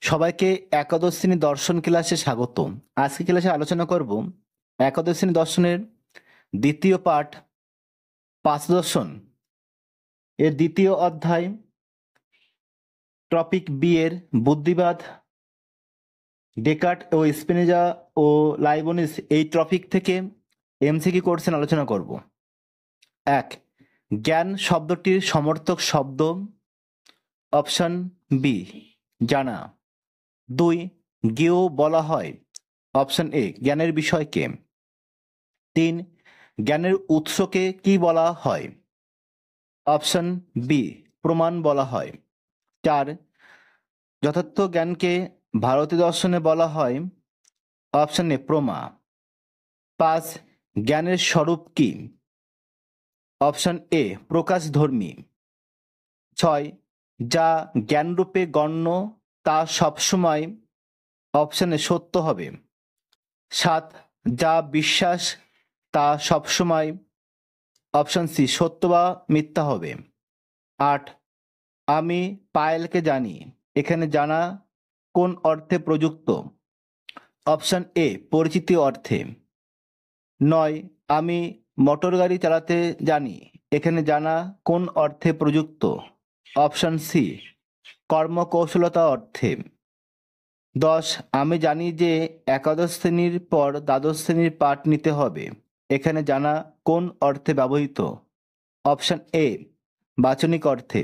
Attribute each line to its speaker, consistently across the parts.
Speaker 1: সবাইকে একাদশ শ্রেণী দর্শন ক্লাসে স্বাগতম। আজকে ক্লাসে আলোচনা করব একাদশ শ্রেণী দর্শনের দ্বিতীয় পাঠ পাঁচ দর্শন এর দ্বিতীয় অধ্যায় টপিক বি এর বুদ্ধিবাদ, ডেকার্ট ও স্পিনোজা ও লাইবনিজ এই টপিক থেকে এমসিকিউ কোশ্চেন আলোচনা করব। 1. জ্ঞান শব্দটির সমর্থক শব্দ। অপশন বি জানা। 2. জ্ঞেয় বলা হয়। অপশন এ জ্ঞানের বিষয়কে। 3. জ্ঞানের উৎসকে কি বলা হয়? অপশন বি প্রমাণ বলা হয়। 4. যথার্থ জ্ঞানকে ভারতীয় দর্শনে বলা হয়। অপশন এ প্রমা। 5. জ্ঞানের স্বরূপ কি? অপশন এ প্রকাশধর্মী। 6. যা জ্ঞানরূপে গণ্য তা সবসময় অপশনে সত্য হবে। 7. যা বিশ্বাস তা সবসময় অপশন সি সত্য বা মিথ্যা হবে। 8. আমি পায়েলকে জানি, এখানে জানা কোন অর্থে প্রযুক্ত? অপশন এ পরিচিতি অর্থে। 9. আমি মোটর গাড়ি চালাতে জানি, এখানে জানা কোন অর্থে প্রযুক্ত? অপশন সি কর্মকৌশলতা অর্থে। 10. আমি জানি যে একাদশ শ্রেণীর পর দ্বাদশ শ্রেণীর পাঠ নিতে হবে, এখানে জানা কোন অর্থে ব্যবহৃত? অপশন এ বাচনিক অর্থে।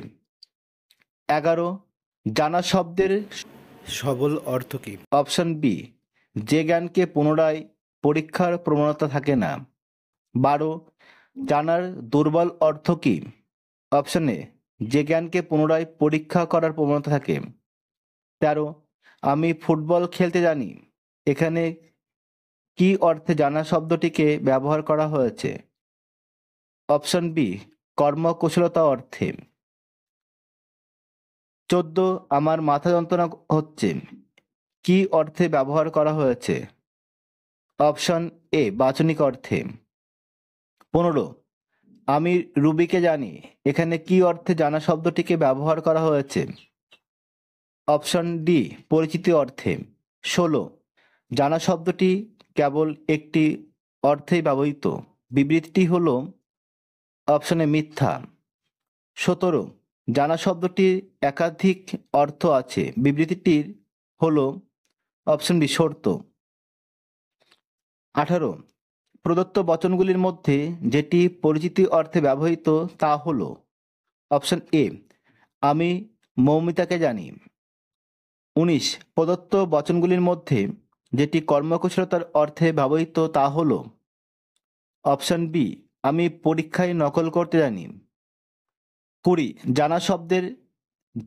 Speaker 1: 11. জানা শব্দের সবল অর্থ কি? অপশন বি যে জ্ঞানকে পুনরায় পরীক্ষার প্রবণতা থাকে না। 12. জানার দুর্বল অর্থ কি? অপশন এ যে জ্ঞানকে পুনরায় পরীক্ষা করার প্রবণতা থাকে। 13. আমি ফুটবল খেলতে জানি, এখানে কি অর্থে জানা শব্দটিকে ব্যবহার করা হয়েছে? অপশন বি কর্মকুশলতা অর্থে। 14. আমার মাথা যন্ত্রণা হচ্ছে, কি অর্থে ব্যবহার করা হয়েছে? অপশন এ বাচনিক অর্থে। 15. আমি রুবিকে জানি, এখানে কি অর্থে জানা শব্দটিকে ব্যবহার করা হয়েছে? অপশন ডি পরিচিতি অর্থে। 16. জানা শব্দটি কেবল একটি অর্থেই ব্যবহৃত, বিবৃতিটি হল অপশনে মিথ্যা। 17. জানা শব্দটির একাধিক অর্থ আছে, বিবৃতিটির হল অপশন বি সত্য। 18. প্রদত্ত বচনগুলির মধ্যে যেটি পরিচিতি অর্থে ব্যবহৃত তা হল অপশন এ আমি মৌমিতাকে জানি। 19. প্রদত্ত বচনগুলির মধ্যে যেটি কর্মকুশলতার অর্থে ব্যবহৃত তা হল অপশন বি আমি পরীক্ষায় নকল করতে জানি। 20. জানা শব্দের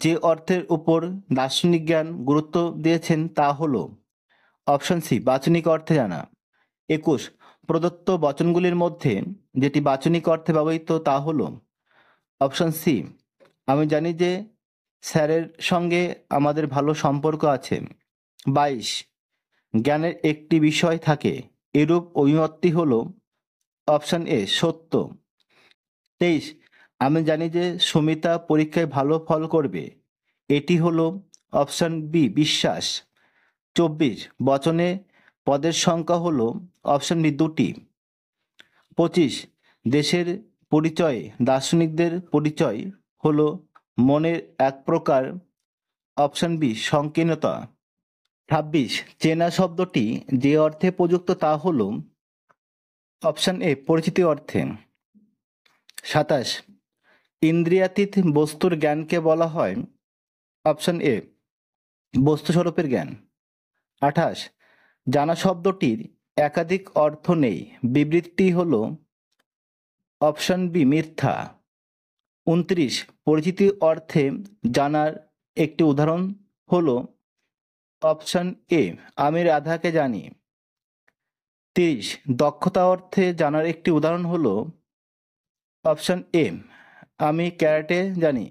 Speaker 1: যে অর্থের উপর দার্শনিক জ্ঞান গুরুত্ব দিয়েছেন তা হল অপশন সি বাচনিক অর্থে জানা। 21. প্রদত্ত বচনগুলির মধ্যে যেটি বাচনিক অর্থে ব্যবহৃত তা হল অপশন সি আমি জানি যে স্যারের সঙ্গে আমাদের ভালো সম্পর্ক আছে। 22. জ্ঞানের একটি বিষয় থাকে, এরূপ অভিমতটি হল অপশন এ সত্য। 23. আমি জানি যে সুমিতা পরীক্ষায় ভালো ফল করবে, এটি হলো অপশন বি বিশ্বাস। 24. বচনে পদের সংখ্যা হলো অপশন বি 2টি। 25. দেশের পরিচয় দার্শনিকদের পরিচয় হলো মনের এক প্রকার, অপশন বি সংকীর্ণতা। 26. চেনা শব্দটি যে অর্থে প্রযুক্ত তা হলো অপশন এ পরিচিতি অর্থে। 27. ইন্দ্রিয়াতীত বস্তুর জ্ঞানকে বলা হয় অপশন এ বস্তুস্বরূপের জ্ঞান। 28. জানা শব্দটির একাধিক অর্থ নেই, বিবৃতিটি হল অপশন বি মিথ্যা। 29. পরিচিতি অর্থে জানার একটি উদাহরণ হল অপশন এ আমি রাধাকে জানি। 30. দক্ষতা অর্থে জানার একটি উদাহরণ হল অপশন এ আমি ক্যারাটে জানি।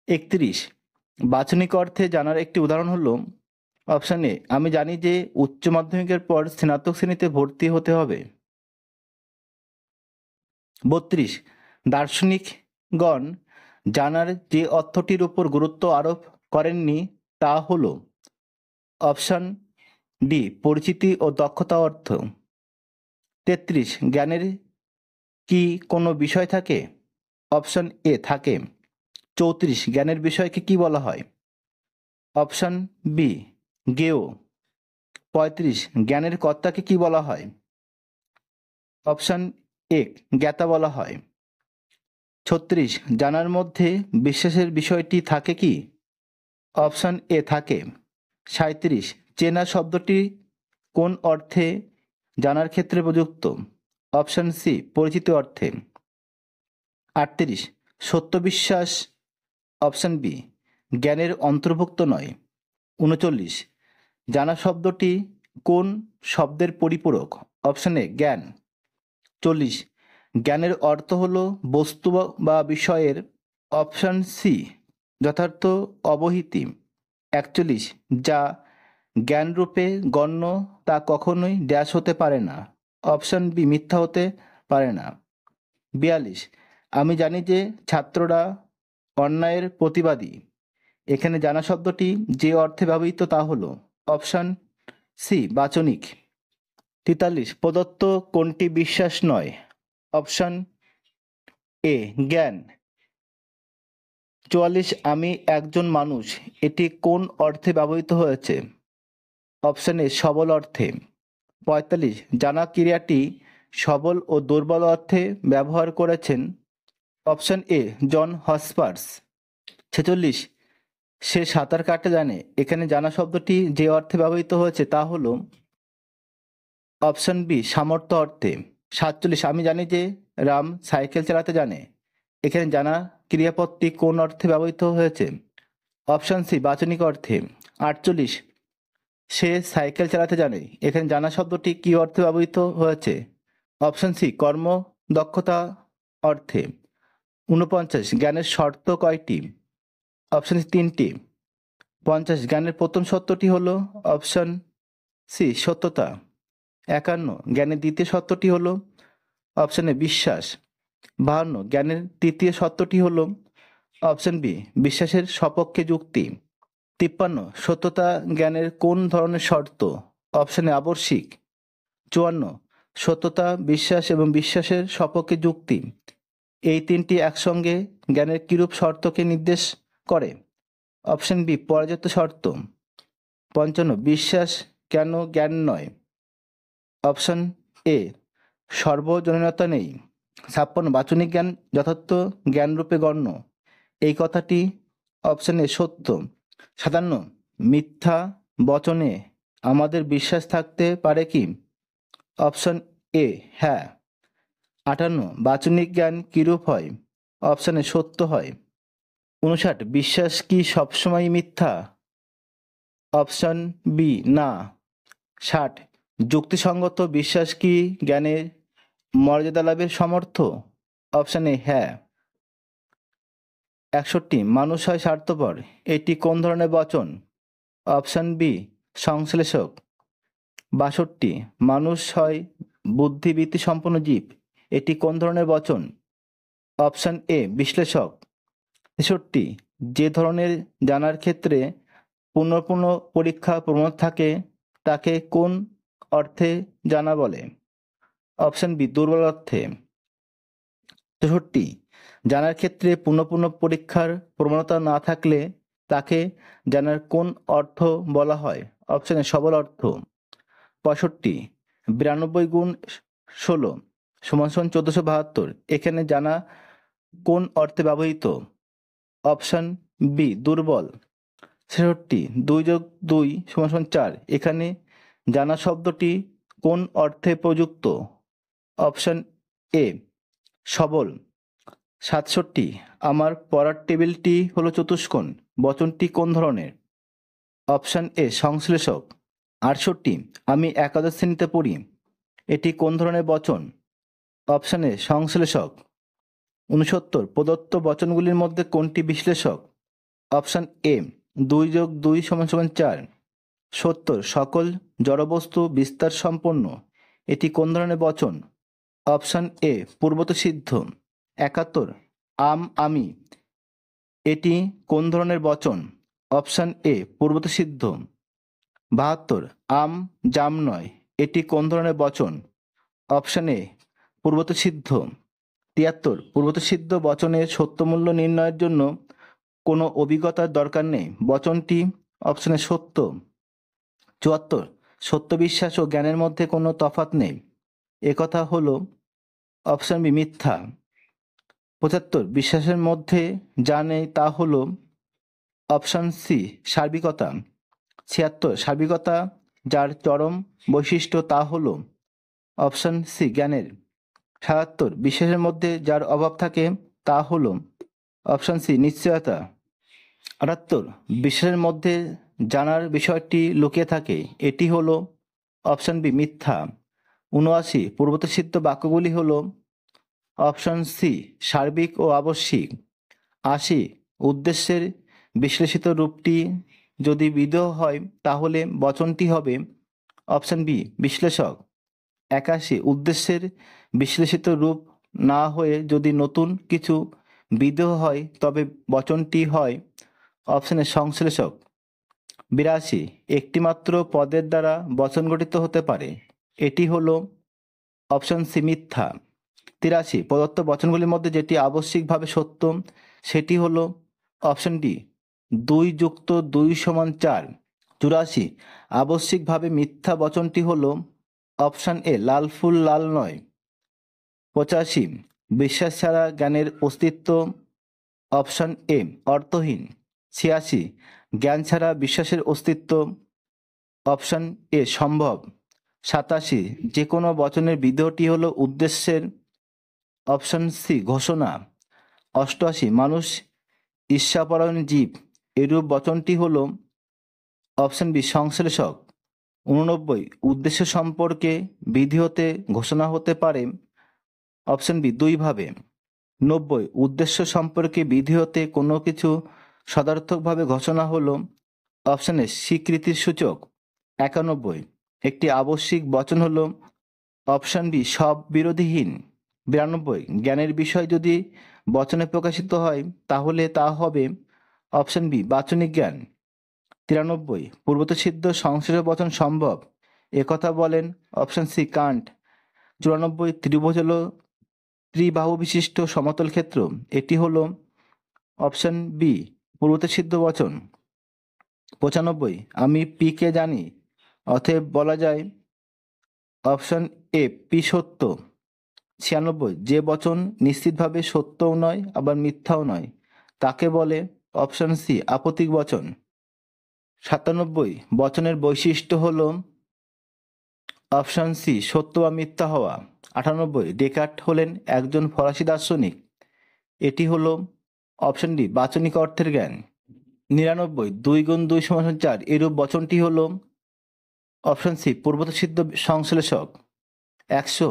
Speaker 1: 31. বাচনিক অর্থে জানার একটি উদাহরণ হল অপশন এ আমি জানি যে উচ্চ মাধ্যমিকের পর স্নাতক শ্রেণীতে ভর্তি হতে হবে। 32. দার্শনিকগণ জানার যে অর্থটির উপর গুরুত্ব আরোপ করেননি তা হল অপশান ডি পরিচিতি ও দক্ষতা অর্থ। 33 জ্ঞানের কি কোনো বিষয় থাকে? অপশান এ থাকে। 34 জ্ঞানের বিষয়কে কি বলা হয়? Option B জ্ঞেয়। 35 জ্ঞানের কর্তাকে কি বলা হয়? অপশান এ জ্ঞাতা বলা হয়। 36 জানার মধ্যে বিশ্বাসের বিষয়টি থাকে কি? অপশান এ থাকে। 37 চেনা শব্দটি কোন অর্থে জানার ক্ষেত্রে প্রযুক্ত? অপশান সি পরিচিতি অর্থে। 38 সত্য বিশ্বাস অপশান বি জ্ঞানের অন্তর্ভুক্ত নয়। 39 জানা শব্দটি কোন শব্দের পরিপূরক? অপশান এ জ্ঞান। 40 জ্ঞানের অর্থ হল বস্তু বা বিষয়ের। অপশান সি যথার্থ অবহিতি। 41 যা জ্ঞানরূপে গণ্য তা কখনোই ড্যাশ হতে পারে না। অপশান বি মিথ্যা হতে পারে না। 42 আমি জানি যে ছাত্ররা অন্যায়ের প্রতিবাদী। এখানে জানা শব্দটি যে অর্থে ব্যবহৃত তা হল অপশান সি বাচনিক। 43 প্রদত্ত কোনটি বিশ্বাস নয়? অপশান এ জ্ঞান। 44 আমি একজন মানুষ এটি কোন অর্থে ব্যবহৃত হয়েছে? অপশান এ সবল অর্থে। 45 জানা ক্রিয়াটি সবল ও দুর্বল অর্থে ব্যবহার করেছেন। অপশান এ জন হসপার্স। 46 সে সাঁতার কাটতে জানে। এখানে জানা শব্দটি যে অর্থে ব্যবহৃত হয়েছে তা হল অপশান বি সামর্থ্য অর্থে। 47 আমি জানি যে রাম সাইকেল চালাতে জানে। এখানে জানা ক্রিয়াপদটি কোন অর্থে ব্যবহৃত হয়েছে? অপশান সি বাচনিক অর্থে। 48 সে সাইকেল চালাতে জানে। এখানে জানা শব্দটি কি অর্থে ব্যবহৃত হয়েছে? অপশান সি কর্ম দক্ষতা অর্থে। 49 জ্ঞানের শর্ত কয়টি? অপশান সি 3টি। 50 জ্ঞানের প্রথম সত্যটি হল অপশান সি সত্যতা। 51 জ্ঞানের দ্বিতীয় সত্যটি হল অপশান এ বিশ্বাস। 52 জ্ঞানের তৃতীয় সত্যটি হল অপশান বি বিশ্বাসের সপক্ষে যুক্তি। 53 সত্যতা জ্ঞানের কোন ধরনের শর্ত? অপশান এ আবশ্যিক। 54 সত্যতা বিশ্বাস এবং বিশ্বাসের সপক্ষে যুক্তি এই তিনটি একসঙ্গে জ্ঞানের কিরূপ শর্তকে নির্দেশ করে? অপশান বি পর্যাপ্ত শর্ত। 55 বিশ্বাস কেন জ্ঞান নয়? অপশান এ সর্বজনীনতা নেই। 56 বাচনিক জ্ঞান যথার্থ জ্ঞানরূপে গণ্য। এই কথাটি অপশান এ সত্য। 57 মিথ্যা বচনে আমাদের বিশ্বাস থাকতে পারে কি? অপশান এ হ্যাঁ। 58 বাচনিক জ্ঞান কিরূপ হয়? অপশান এ সত্য হয়। 59 বিশ্বাস কি সবসময় মিথ্যা? অপশান বি না। 60 যুক্তিসঙ্গত বিশ্বাস কি জ্ঞানের মর্যাদা লাভের সমর্থ? অপশান এ হ্যাঁ। 61 মানুষ হয় স্বার্থপর এটি কোন ধরনের বচন? Option B সংশ্লেষক। 62 মানুষ হয় বুদ্ধিবৃত্তি সম্পন্ন জীব এটি কোন ধরনের বচন? অপশান এ বিশ্লেষক। 63 যে ধরনের জানার ক্ষেত্রে পুনঃ পুনঃ পরীক্ষা প্রবণতা থাকে তাকে কোন অর্থে জানা বলে? অপশান বি দুর্বল অর্থে। 64 জানার ক্ষেত্রে পুনঃ পুনঃ পরীক্ষার প্রবণতা না থাকলে তাকে জানার কোন অর্থ বলা হয়? অপশান এ সবল অর্থ। 65 92 গুণ 16 সমান সমান 1472 এখানে জানা কোন অর্থে ব্যবহৃত? অপশান বি দুর্বল। 66 2 যোগ 2 সমান সমান 4 এখানে জানা শব্দটি কোন অর্থে প্রযুক্ত? অপশান এ সবল। 67 আমার পড়ার টেবিলটি হলো চতুষ্কোণ বচনটি কোন ধরনের? Option A সংশ্লেষক। 68 আমি একাদশ শ্রেণীতে পড়ি এটি কোন ধরনের বচন? Option A সংশ্লেষক। 69 প্রদত্ত বচনগুলির মধ্যে কোনটি বিশ্লেষক? অপশান এ 2 যোগ 2 সমান সমান 4। 70 সকল জড়বস্তু বিস্তার সম্পন্ন এটি কোন ধরনের বচন? অপশান এ পূর্বত সিদ্ধ। 71 আমি এটি কোন ধরনের বচন? অপশান এ পূর্বত সিদ্ধ। 72 আম জাম নয়, এটি কোন ধরনের বচন? অপশান এ পূর্বত সিদ্ধ। 73 পূর্বত সিদ্ধ বচনের সত্যমূল্য নির্ণয়ের জন্য কোনো অভিজ্ঞতার দরকার নেই, বচনটি অপশানে সত্য। 74 সত্য বিশ্বাস ও জ্ঞানের মধ্যে কোনো তফাৎ নেই, একথা হলো অপশান বি মিথ্যা। 75 বিশ্বাসের মধ্যে যা নেই তা হলো অপশান সি সার্বিকতা। 76 সার্বিকতা যার চরম বৈশিষ্ট্য তা হলো অপশান সি জ্ঞানের। 77 বিশ্বাসের মধ্যে যার অভাব থাকে তা হলো অপশান সি নিশ্চয়তা। 78 বিশ্বাসের মধ্যে জানার বিষয়টি লুকিয়ে থাকে, এটি হলো অপশান বি মিথ্যা। 79 পূর্বত সিদ্ধ বাক্যগুলি হলো অপশান সি সার্বিক ও আবশ্যিক। 80 উদ্দেশ্যের বিশ্লেষিত রূপটি যদি বিদেহ হয় তাহলে বচনটি হবে অপশান বি বিশ্লেষক। 81 উদ্দেশ্যের বিশ্লেষিত রূপ না হয়ে যদি নতুন কিছু বিদেহ হয় তবে বচনটি হয় অপশানে সংশ্লেষক। 82 একটিমাত্র পদের দ্বারা বচন গঠিত হতে পারে, এটি হলো অপশান সি মিথ্যা। 83 প্রদত্ত বচনগুলির মধ্যে যেটি আবশ্যিকভাবে সত্য সেটি হলো অপশান ডি 2 যুক্ত 2 সমান 4। 84 আবশ্যিকভাবে মিথ্যা বচনটি হলো অপশান এ লাল ফুল লাল নয়। 85 বিশ্বাস ছাড়া জ্ঞানের অস্তিত্ব অপশান এ অর্থহীন। 86 জ্ঞান ছাড়া বিশ্বাসের অস্তিত্ব অপশান এ সম্ভব। 87 যে কোনো বচনের বিদেহটি হলো উদ্দেশ্যের অপশান সি ঘোষণা। 88 মানুষ ঈর্ষাপরায়ণ জীব, এরূপ বচনটি হলো অপশান বি সংশ্লেষক। 89 উদ্দেশ্য সম্পর্কে বিধি হতে ঘোষণা হতে পারে অপশান বি দুইভাবে। 90 উদ্দেশ্য সম্পর্কে বিধি হতে কোনো কিছু সদার্থকভাবে ঘোষণা হলো অপশানে স্বীকৃতির সূচক। 91 একটি আবশ্যিক বচন হলো অপশান বি সব বিরোধীহীন। 92 জ্ঞানের বিষয় যদি বচনে প্রকাশিত হয় তাহলে তা হবে অপশান বি বাচনিক জ্ঞান। 93 পূর্বত সিদ্ধ সংশ্লেষ বচন সম্ভব, একথা বলেন অপশান সি কান্ট। 94 ত্রিভুজ হলো ত্রিবাহু বিশিষ্ট সমতল ক্ষেত্র, এটি হলো অপশান বি পূর্বত সিদ্ধ বচন। 95 আমি পি কে জানি, অতএব বলা যায় অপশান এ পি সত্য। 96 যে বচন নিশ্চিতভাবে সত্যও নয় আবার মিথ্যাও নয় তাকে বলে অপশান সি আপতিক বচন। 97 বচনের বৈশিষ্ট্য হলো অপশান সি সত্য বা মিথ্যা হওয়া। 98 ডেকার্ট হলেন একজন ফরাসি দার্শনিক, এটি হলো অপশান ডি বাচনিক অর্থের জ্ঞান। 99 2 গুণ 2 সমান 4 এরূপ বচনটি হলো অপশান সি পূর্বত সিদ্ধ সংশ্লেষক। 100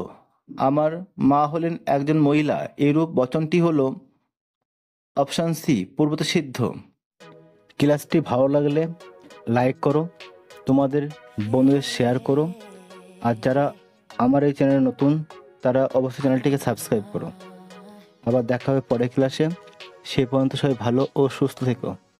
Speaker 1: আমার মা হলেন একজন মহিলা, এরূপ বচনটি হলো অপশান সি পূর্বত সিদ্ধ। ক্লাসটি ভালো লাগলে লাইক করো, তোমাদের বন্ধুদের শেয়ার করো, আর যারা আমার এই চ্যানেলে নতুন তারা অবশ্যই চ্যানেলটিকে সাবস্ক্রাইব করো। আবার দেখা হবে পরের ক্লাসে, সে পর্যন্ত সবাই ভালো ও সুস্থ থেকো।